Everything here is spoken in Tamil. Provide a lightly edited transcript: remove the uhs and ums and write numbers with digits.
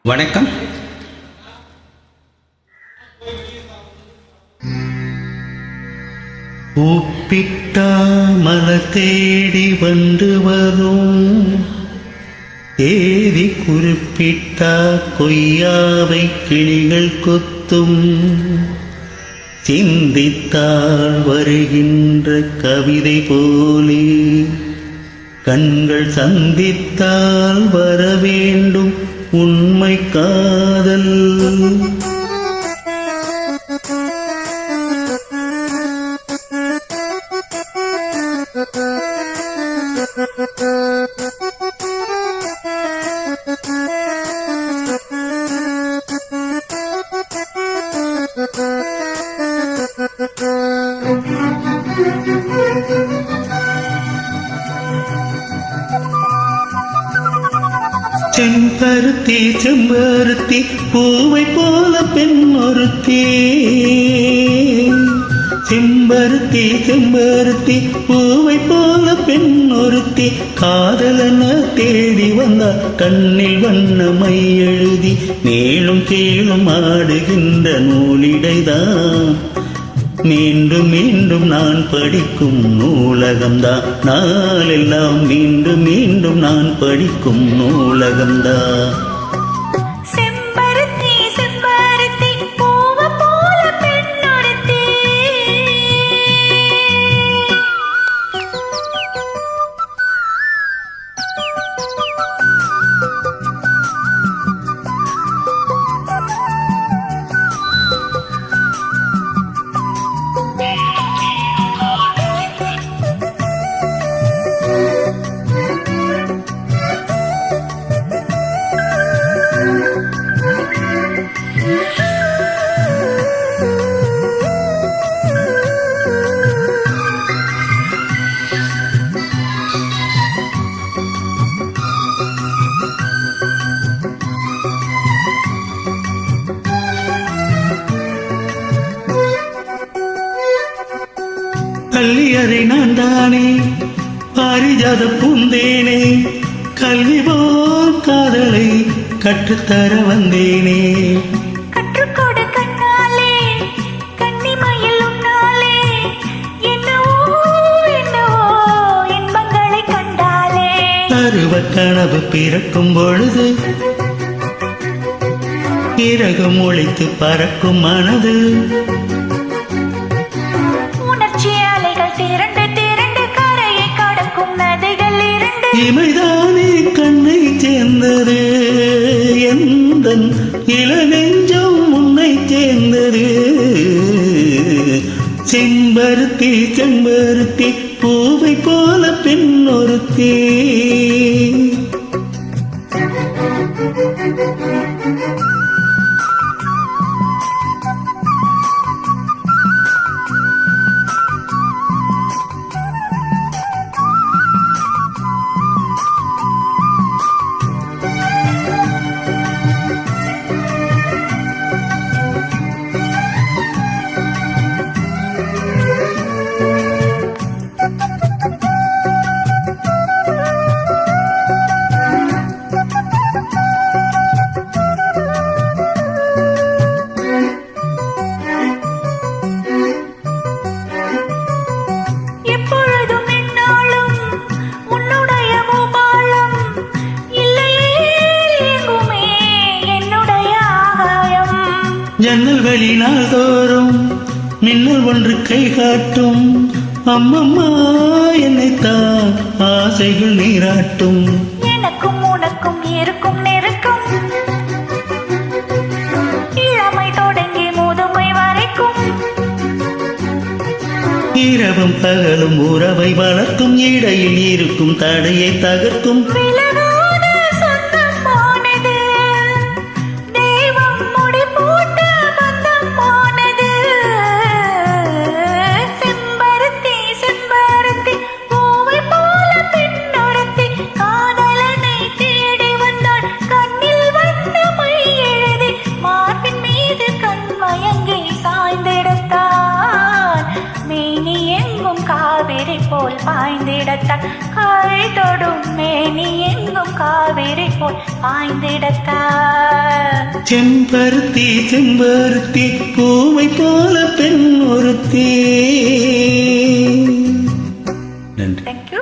வணக்கம். கூப்பிட்டா மலர் தேடி வந்து வரும், தேதி குறிப்பிட்டா கொய்யாவை கிளிகள் கொத்தும். சிந்தித்தால் வருகின்ற கவிதை போலே கண்கள் சந்தித்தால் வர வேண்டும் உண்மை காதல். செம்பருத்தி செம்பருத்தி பூவை போல பெண் ஒருத்தி. செம்பருத்தி செம்பருத்தி பூவை போல பெண் ஒருத்தி. காதலன தேடி வந்தார் கண்ணில் வண்ணமை எழுதி. மேலும் கீழும் ஆடுகின்ற நூலிடைதான் மீண்டும் மீண்டும் நான் படிக்கும் நூலகம்தான். நாளெல்லாம் மீண்டும் மீண்டும் நான் படிக்கும் நூலகம்தான். கல்வியறை நான் தானே பாரிஜாத பூந்தேனே. கல்வி போல் காதலை கற்றுத்தர வந்தேனே. கற்றுக்கொடு கண்ணாலே கன்னிமயில் உன்னாலே என்னவோ என்னவோ இன்பங்களை கண்டாலே. பருவ கனவு பிறக்கும் பொழுது பிறகு முளைத்து பறக்கும் மனது. இமைதானே கண்ணை சேர்ந்தது எந்தன் இளநெஞ்சம் உன்னை சேர்ந்தது. செம்பருத்தி செம்பருத்தி பூவை போல பெண் ஒருத்தி. ஜன்னல் வழி நாள்தோறும் மின்னல் ஒன்று கை காட்டும். அம்மம்மா என்னைத்தான் ஆசைகள் நீராட்டும். எனக்கும் உனக்கும் இருக்கும் நெருக்கம் இளமை தொடங்கி முதுமை வரைக்கும். இரவும் பகலும் உறவை வளர்க்கும். இடையில் இருக்கும் தடையை தகர்க்கும். போல் பாய்ந்திடத்தான் கை தொடும் மேனி எங்கும் போல் பாய்ந்திடத்தா செம்பருத்தி செம்பருத்தி பூவை போல பெண் ஒருத்தி. நன்றி. தேங்க்யூ.